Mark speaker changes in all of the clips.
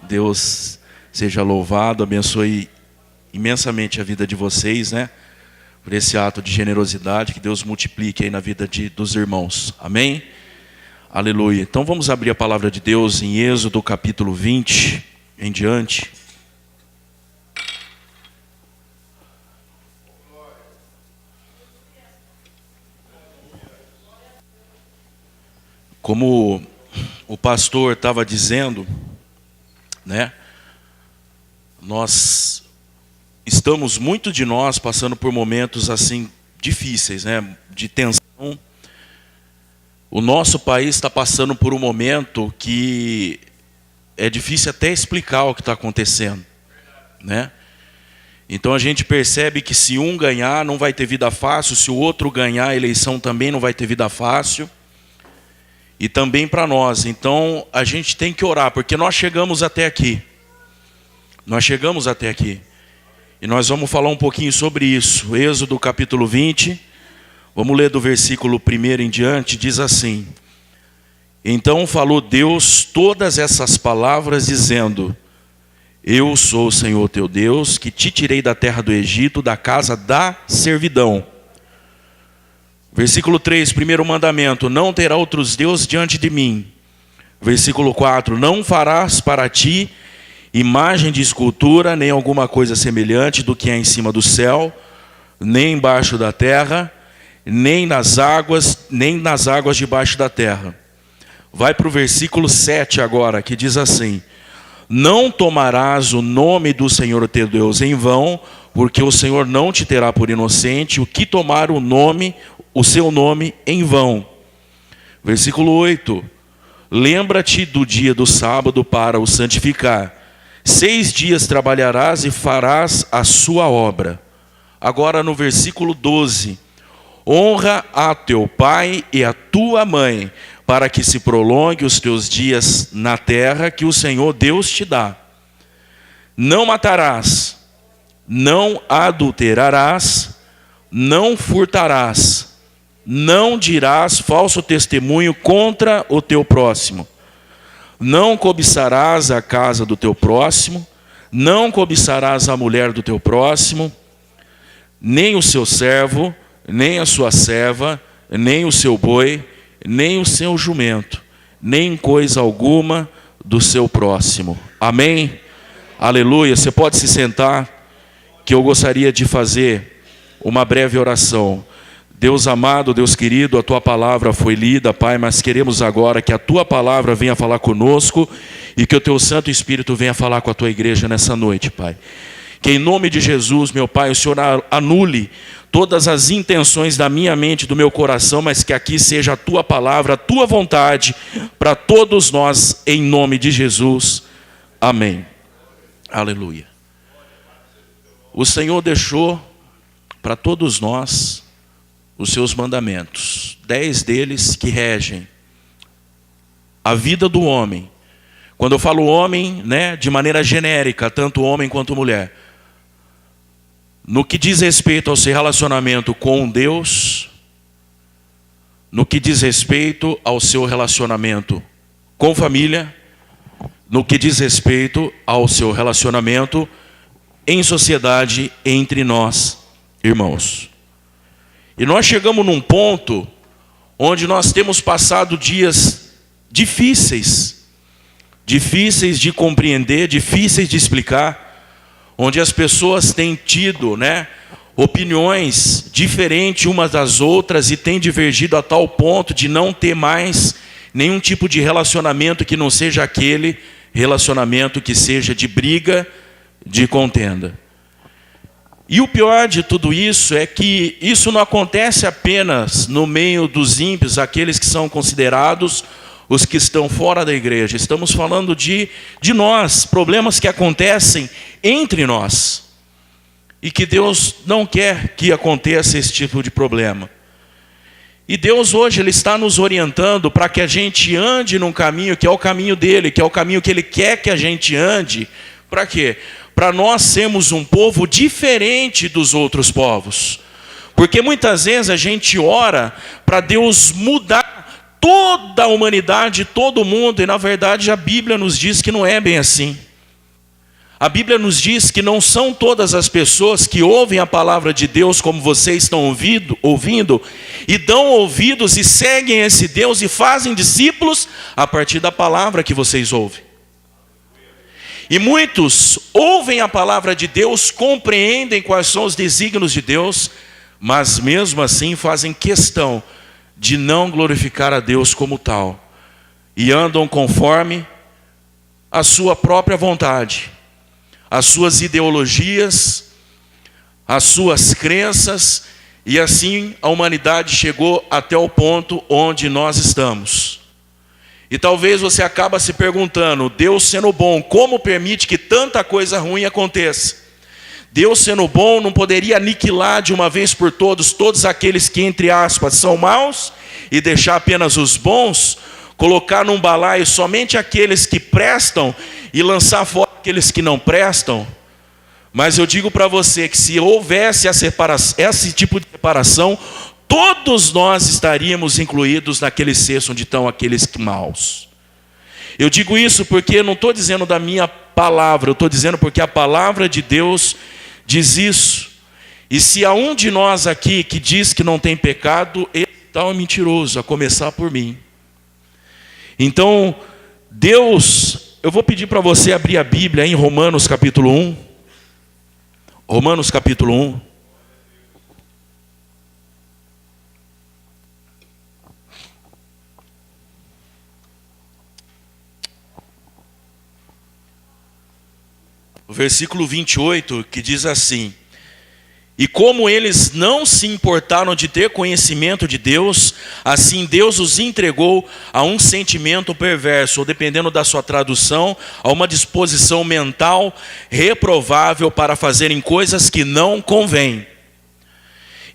Speaker 1: Deus seja louvado, abençoe imensamente a vida de vocês, né? Por esse ato de generosidade, que Deus multiplique aí na vida dos irmãos. Amém? Aleluia. Então vamos abrir a palavra de Deus em Êxodo capítulo 20 em diante. Como o pastor estava dizendo, né? Muitos de nós passando por momentos assim difíceis, né? De tensão. O nosso país está passando por um momento que é difícil até explicar o que está acontecendo, né? Então a gente percebe que se um ganhar não vai ter vida fácil, se o outro ganhar a eleição também não vai ter vida fácil. E também para nós. Então a gente tem que orar, porque nós chegamos até aqui. Nós chegamos até aqui. E nós vamos falar um pouquinho sobre isso. Êxodo capítulo 20. Vamos ler do versículo 1 em diante. Diz assim: Então falou Deus todas essas palavras, dizendo: Eu sou o Senhor teu Deus, que te tirei da terra do Egito, da casa da servidão. Versículo 3, primeiro mandamento: Não terá outros deuses diante de mim. Versículo 4, Não farás para ti imagem de escultura, nem alguma coisa semelhante do que é em cima do céu, nem embaixo da terra, nem nas águas debaixo da terra. Vai para o versículo 7 agora, que diz assim: Não tomarás o nome do Senhor teu Deus em vão, porque o Senhor não te terá por inocente o que tomar o seu nome em vão. Versículo 8: Lembra-te do dia do sábado para o santificar. 6 dias trabalharás e farás a sua obra. Agora no versículo 12: Honra a teu pai e a tua mãe, para que se prolongue os teus dias na terra que o Senhor Deus te dá. Não matarás, não adulterarás, não furtarás, não dirás falso testemunho contra o teu próximo. Não cobiçarás a casa do teu próximo, não cobiçarás a mulher do teu próximo, nem o seu servo, nem a sua serva, nem o seu boi, nem o seu jumento, nem coisa alguma do seu próximo. Amém? Aleluia. Você pode se sentar, que eu gostaria de fazer uma breve oração. Deus amado, Deus querido, a Tua palavra foi lida, Pai, mas queremos agora que a Tua palavra venha falar conosco e que o Teu Santo Espírito venha falar com a Tua igreja nessa noite, Pai. Que em nome de Jesus, meu Pai, o Senhor anule todas as intenções da minha mente e do meu coração, mas que aqui seja a Tua palavra, a Tua vontade para todos nós, em nome de Jesus. Amém. Aleluia. O Senhor deixou para todos nós os seus mandamentos, 10 deles que regem a vida do homem. Quando eu falo homem, né, de maneira genérica, tanto homem quanto mulher, no que diz respeito ao seu relacionamento com Deus, no que diz respeito ao seu relacionamento com família, no que diz respeito ao seu relacionamento em sociedade entre nós, irmãos. E nós chegamos num ponto onde nós temos passado dias difíceis de compreender, difíceis de explicar, onde as pessoas têm tido, né, opiniões diferentes umas das outras e têm divergido a tal ponto de não ter mais nenhum tipo de relacionamento que não seja aquele relacionamento que seja de briga, de contenda. E o pior de tudo isso é que isso não acontece apenas no meio dos ímpios, aqueles que são considerados os que estão fora da igreja. Estamos falando de nós, problemas que acontecem entre nós. E que Deus não quer que aconteça esse tipo de problema. E Deus hoje Ele está nos orientando para que a gente ande num caminho que é o caminho dEle, que é o caminho que Ele quer que a gente ande. Para quê? Para nós sermos um povo diferente dos outros povos. Porque muitas vezes a gente ora para Deus mudar toda a humanidade, todo mundo, e na verdade a Bíblia nos diz que não é bem assim. A Bíblia nos diz que não são todas as pessoas que ouvem a palavra de Deus como vocês estão ouvindo, e dão ouvidos e seguem esse Deus e fazem discípulos a partir da palavra que vocês ouvem. E muitos ouvem a palavra de Deus, compreendem quais são os desígnios de Deus, mas mesmo assim fazem questão de não glorificar a Deus como tal, e andam conforme a sua própria vontade, as suas ideologias, as suas crenças, e assim a humanidade chegou até o ponto onde nós estamos. E talvez você acabe se perguntando, Deus sendo bom, como permite que tanta coisa ruim aconteça? Deus sendo bom não poderia aniquilar de uma vez por todos aqueles que, entre aspas, são maus, e deixar apenas os bons, colocar num balaio somente aqueles que prestam e lançar fora aqueles que não prestam? Mas eu digo para você que se houvesse esse tipo de separação, todos nós estaríamos incluídos naquele cesto onde estão aqueles maus. Eu digo isso porque eu não estou dizendo da minha palavra, eu estou dizendo porque a palavra de Deus diz isso. E se há um de nós aqui que diz que não tem pecado, ele tal é mentiroso, a começar por mim. Então, Deus, eu vou pedir para você abrir a Bíblia em Romanos capítulo 1. Romanos capítulo 1. O versículo 28, que diz assim: e como eles não se importaram de ter conhecimento de Deus, assim Deus os entregou a um sentimento perverso, ou dependendo da sua tradução, a uma disposição mental reprovável para fazerem coisas que não convêm.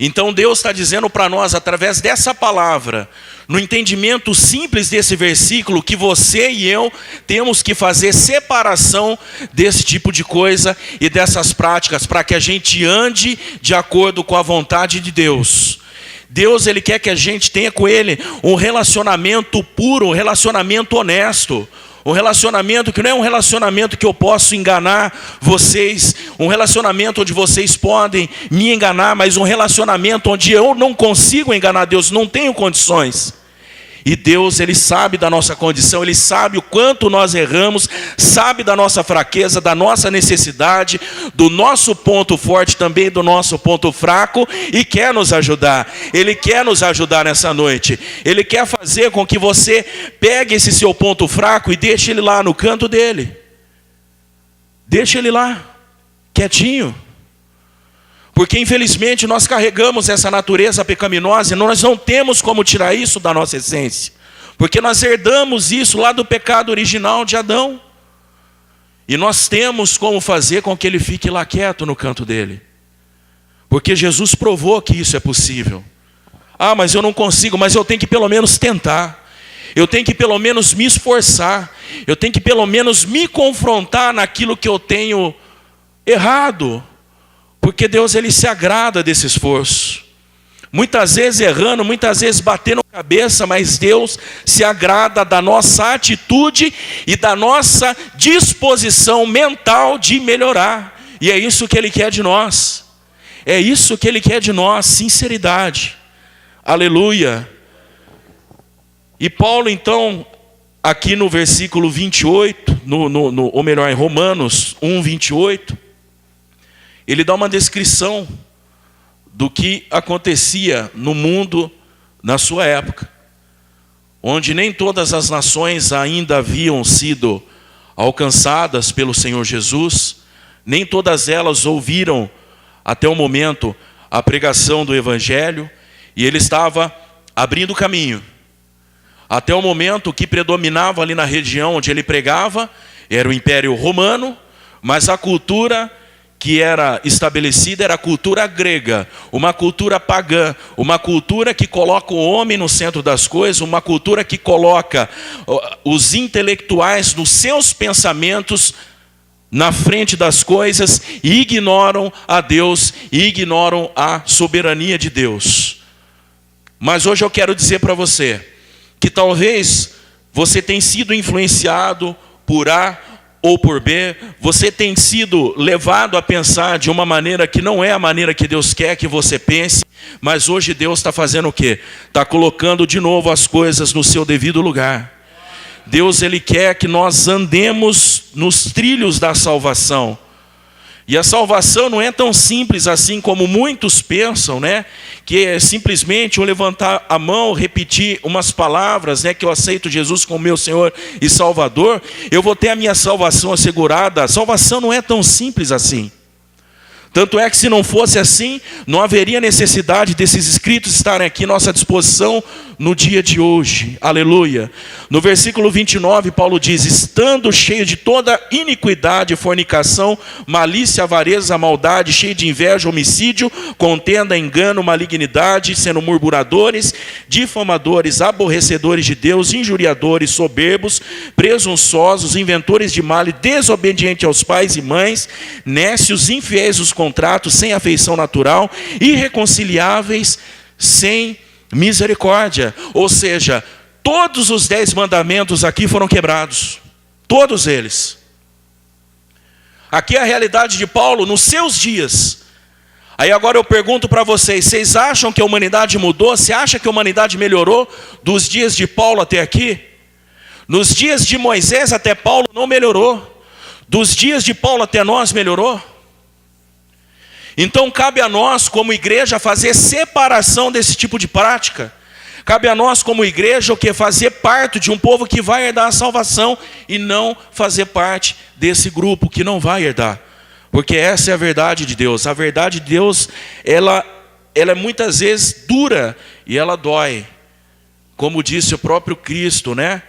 Speaker 1: Então Deus está dizendo para nós, através dessa palavra, no entendimento simples desse versículo, que você e eu temos que fazer separação desse tipo de coisa e dessas práticas, para que a gente ande de acordo com a vontade de Deus. Deus, Ele quer que a gente tenha com Ele um relacionamento puro, um relacionamento honesto. Um relacionamento que não é um relacionamento que eu posso enganar vocês, um relacionamento onde vocês podem me enganar, mas um relacionamento onde eu não consigo enganar Deus, não tenho condições. E Deus, Ele sabe da nossa condição, Ele sabe o quanto nós erramos, sabe da nossa fraqueza, da nossa necessidade, do nosso ponto forte também, do nosso ponto fraco, e quer nos ajudar. Ele quer nos ajudar nessa noite. Ele quer fazer com que você pegue esse seu ponto fraco e deixe ele lá no canto dele. Deixe ele lá, quietinho. Porque infelizmente nós carregamos essa natureza pecaminosa e nós não temos como tirar isso da nossa essência. Porque nós herdamos isso lá do pecado original de Adão. E nós temos como fazer com que ele fique lá quieto no canto dele. Porque Jesus provou que isso é possível. Ah, mas eu não consigo, mas eu tenho que pelo menos tentar. Eu tenho que pelo menos me esforçar. Eu tenho que pelo menos me confrontar naquilo que eu tenho errado. Porque Deus, Ele se agrada desse esforço. Muitas vezes errando, muitas vezes batendo cabeça, mas Deus se agrada da nossa atitude e da nossa disposição mental de melhorar. E é isso que Ele quer de nós. É isso que Ele quer de nós, sinceridade. Aleluia. E Paulo então, aqui no versículo 28, ou melhor, em Romanos 1, 28, ele dá uma descrição do que acontecia no mundo na sua época, onde nem todas as nações ainda haviam sido alcançadas pelo Senhor Jesus, nem todas elas ouviram até o momento a pregação do Evangelho, e ele estava abrindo caminho. Até o momento, o que predominava ali na região onde ele pregava era o Império Romano, mas a cultura que era estabelecida era a cultura grega, uma cultura pagã, uma cultura que coloca o homem no centro das coisas, uma cultura que coloca os intelectuais nos seus pensamentos na frente das coisas e ignoram a Deus e ignoram a soberania de Deus. Mas hoje eu quero dizer para você que talvez você tenha sido influenciado por A ou por B, você tem sido levado a pensar de uma maneira que não é a maneira que Deus quer que você pense, mas hoje Deus está fazendo o quê? Está colocando de novo as coisas no seu devido lugar. Deus, Ele quer que nós andemos nos trilhos da salvação. E a salvação não é tão simples assim como muitos pensam, né? Que é simplesmente eu levantar a mão, repetir umas palavras, né? Que eu aceito Jesus como meu Senhor e Salvador, eu vou ter a minha salvação assegurada. A salvação não é tão simples assim. Tanto é que se não fosse assim, não haveria necessidade desses escritos estarem aqui à nossa disposição no dia de hoje. Aleluia. No versículo 29, Paulo diz: estando cheio de toda iniquidade, fornicação, malícia, avareza, maldade, cheio de inveja, homicídio, contenda, engano, malignidade, sendo murmuradores, difamadores, aborrecedores de Deus, injuriadores, soberbos, presunçosos, inventores de mal, desobedientes aos pais e mães, nécios, infiéis os contratos, sem afeição natural, irreconciliáveis, sem misericórdia. Ou seja, todos os 10 mandamentos aqui foram quebrados. Todos eles. Aqui é a realidade de Paulo nos seus dias. Aí agora eu pergunto para vocês: vocês acham que a humanidade mudou? Você acha que a humanidade melhorou dos dias de Paulo até aqui? Nos dias de Moisés até Paulo não melhorou. Dos dias de Paulo até nós melhorou? Então cabe a nós como igreja fazer separação desse tipo de prática. Cabe a nós como igreja o que? Fazer parte de um povo que vai herdar a salvação e não fazer parte desse grupo que não vai herdar. Porque essa é a verdade de Deus. A verdade de Deus, ela é muitas vezes dura e ela dói. Como disse o próprio Cristo, né?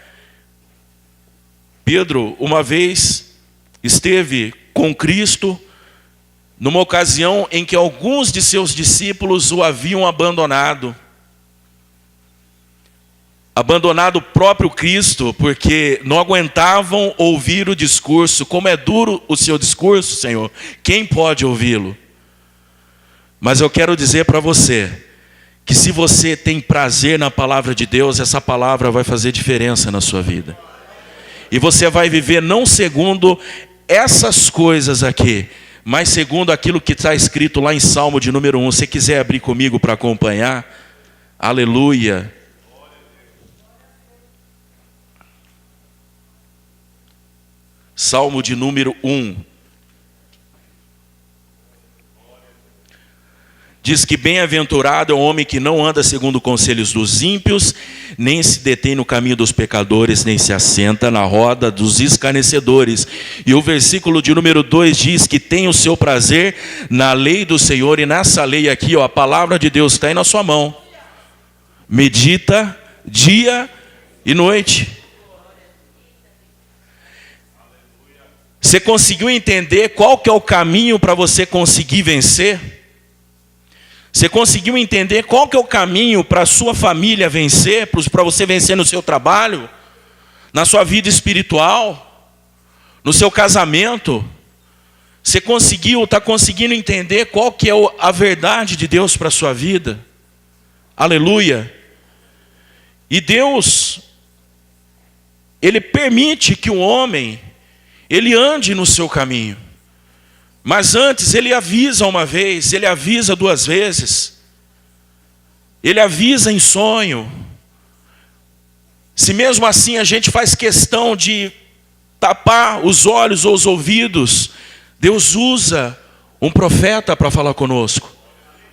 Speaker 1: Pedro, uma vez, esteve com Cristo numa ocasião em que alguns de seus discípulos o haviam abandonado. Abandonado o próprio Cristo, porque não aguentavam ouvir o discurso. Como é duro o seu discurso, Senhor, quem pode ouvi-lo? Mas eu quero dizer para você, que se você tem prazer na palavra de Deus, essa palavra vai fazer diferença na sua vida. E você vai viver não segundo essas coisas aqui, mas segundo aquilo que está escrito lá em Salmo de número 1. Se você quiser abrir comigo para acompanhar. Aleluia. Salmo de número 1. Diz que bem-aventurado é o homem que não anda segundo os conselhos dos ímpios, nem se detém no caminho dos pecadores, nem se assenta na roda dos escarnecedores. E o versículo de número 2 diz que tem o seu prazer na lei do Senhor. E nessa lei aqui, ó, a palavra de Deus está aí na sua mão. Medita dia e noite. Você conseguiu entender qual que é o caminho para você conseguir vencer? Você conseguiu entender qual que é o caminho para a sua família vencer, para você vencer no seu trabalho, na sua vida espiritual, no seu casamento? Você está conseguindo entender qual que é a verdade de Deus para a sua vida? Aleluia! E Deus, Ele permite que o homem, ele ande no seu caminho. Mas antes ele avisa uma vez, ele avisa 2 vezes. Ele avisa em sonho. Se mesmo assim a gente faz questão de tapar os olhos ou os ouvidos, Deus usa um profeta para falar conosco.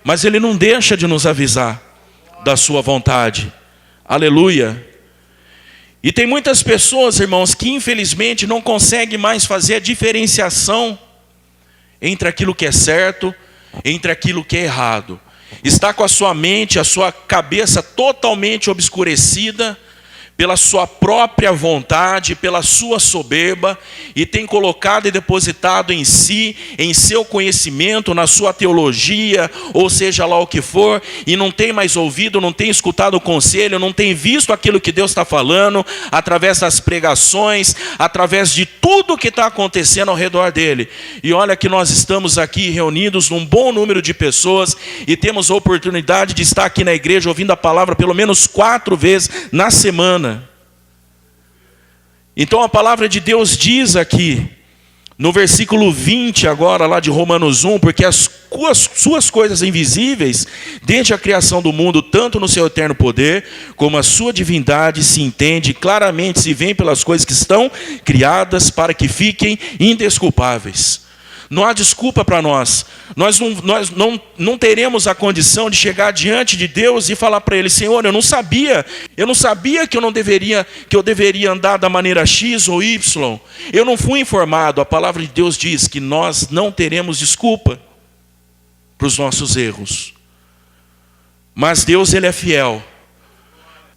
Speaker 1: Mas Ele não deixa de nos avisar da sua vontade. Aleluia. E tem muitas pessoas, irmãos, que infelizmente não conseguem mais fazer a diferenciação entre aquilo que é certo, entre aquilo que é errado. Está com a sua mente, a sua cabeça totalmente obscurecida pela sua própria vontade, pela sua soberba, e tem colocado e depositado em si, em seu conhecimento, na sua teologia, ou seja lá o que for, e não tem mais ouvido, não tem escutado o conselho, não tem visto aquilo que Deus está falando, através das pregações, através de tudo que está acontecendo ao redor dele. E olha que nós estamos aqui reunidos num bom número de pessoas, e temos a oportunidade de estar aqui na igreja ouvindo a palavra pelo menos 4 vezes na semana. Então a palavra de Deus diz aqui, no versículo 20 agora, lá de Romanos 1, porque as suas coisas invisíveis, desde a criação do mundo, tanto no seu eterno poder, como a sua divindade, se entende claramente, se vê pelas coisas que estão criadas, para que fiquem indesculpáveis. Não há desculpa para nós. Nós não teremos a condição de chegar diante de Deus e falar para Ele: Senhor, eu não sabia que eu deveria andar da maneira X ou Y. Eu não fui informado. A palavra de Deus diz que nós não teremos desculpa para os nossos erros. Mas Deus, Ele é fiel.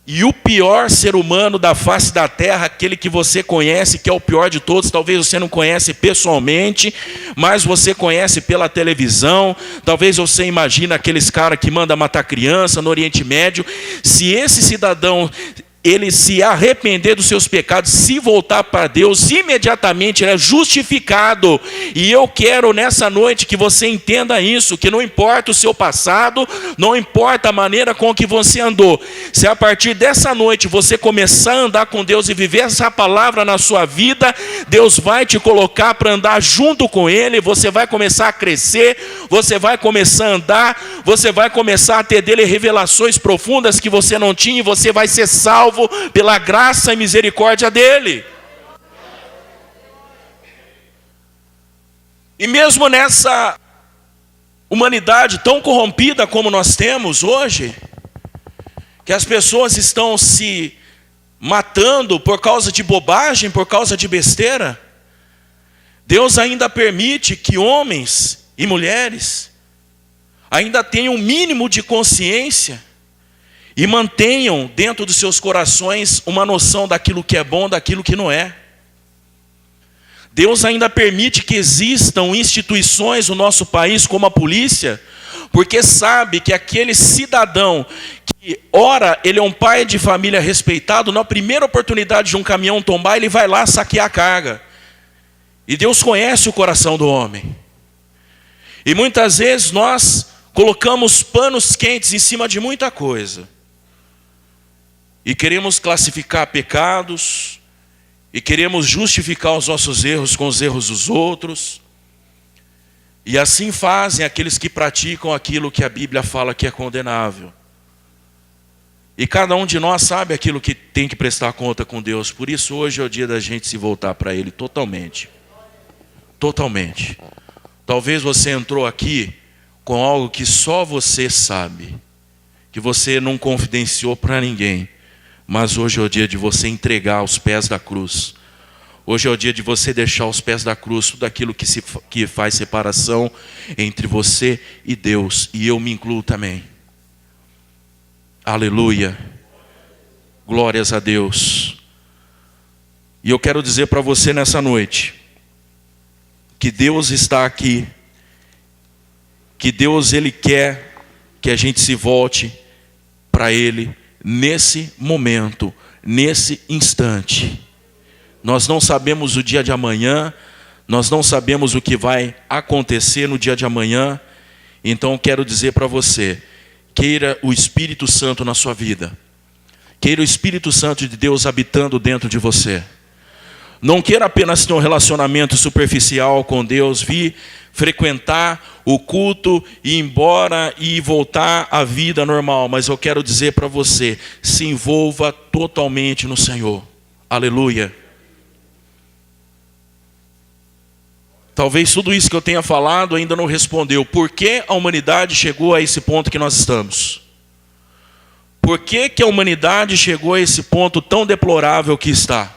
Speaker 1: E o pior ser humano da face da terra, aquele que você conhece, que é o pior de todos, talvez você não conhece pessoalmente, mas você conhece pela televisão, talvez você imagine aqueles caras que mandam matar criança no Oriente Médio. Se esse cidadão, ele se arrepender dos seus pecados, se voltar para Deus, imediatamente ele é justificado. E eu quero nessa noite que você entenda isso, que não importa o seu passado, não importa a maneira com que você andou, se a partir dessa noite você começar a andar com Deus e viver essa palavra na sua vida, Deus vai te colocar para andar junto com Ele, você vai começar a crescer, você vai começar a andar, você vai começar a ter dele revelações profundas que você não tinha, e você vai ser salvo pela graça e misericórdia dele. E mesmo nessa humanidade tão corrompida como nós temos hoje, que as pessoas estão se matando por causa de bobagem, por causa de besteira, Deus ainda permite que homens e mulheres ainda tenham um mínimo de consciência e mantenham dentro dos seus corações uma noção daquilo que é bom, daquilo que não é. Deus ainda permite que existam instituições no nosso país, como a polícia, porque sabe que aquele cidadão que, ora, ele é um pai de família respeitado, na primeira oportunidade de um caminhão tombar, ele vai lá saquear a carga. E Deus conhece o coração do homem. E muitas vezes nós colocamos panos quentes em cima de muita coisa. E queremos classificar pecados, e queremos justificar os nossos erros com os erros dos outros. E assim fazem aqueles que praticam aquilo que a Bíblia fala que é condenável. E cada um de nós sabe aquilo que tem que prestar conta com Deus. Por isso hoje é o dia da gente se voltar para Ele totalmente. Totalmente. Talvez você entrou aqui com algo que só você sabe, que você não confidenciou para ninguém. Mas hoje é o dia de você entregar aos pés da cruz. Hoje é o dia de você deixar aos pés da cruz tudo aquilo que faz separação entre você e Deus. E eu me incluo também. Aleluia. Glórias a Deus. E eu quero dizer para você nessa noite, que Deus está aqui. Que Deus, Ele quer que a gente se volte para Ele nesse momento, nesse instante. Nós não sabemos o dia de amanhã, nós não sabemos o que vai acontecer no dia de amanhã. Então quero dizer para você, queira o Espírito Santo na sua vida. Queira o Espírito Santo de Deus habitando dentro de você. Não queira apenas ter um relacionamento superficial com Deus, vir frequentar o culto e ir embora e voltar à vida normal. Mas eu quero dizer para você, se envolva totalmente no Senhor. Aleluia. Talvez tudo isso que eu tenha falado ainda não respondeu. Por que a humanidade chegou a esse ponto que nós estamos? Por que a humanidade chegou a esse ponto tão deplorável que está?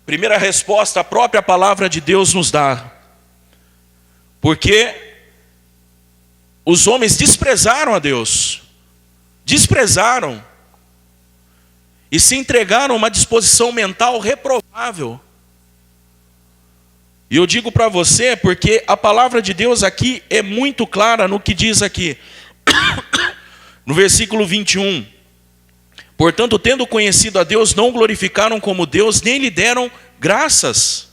Speaker 1: Primeira resposta, a própria palavra de Deus nos dá. Porque os homens desprezaram a Deus. Desprezaram. e se entregaram a uma disposição mental reprovável. E eu digo para você, porque a palavra de Deus aqui é muito clara no que diz aqui, no versículo 21. Portanto, tendo conhecido a Deus, não o glorificaram como Deus, nem lhe deram graças.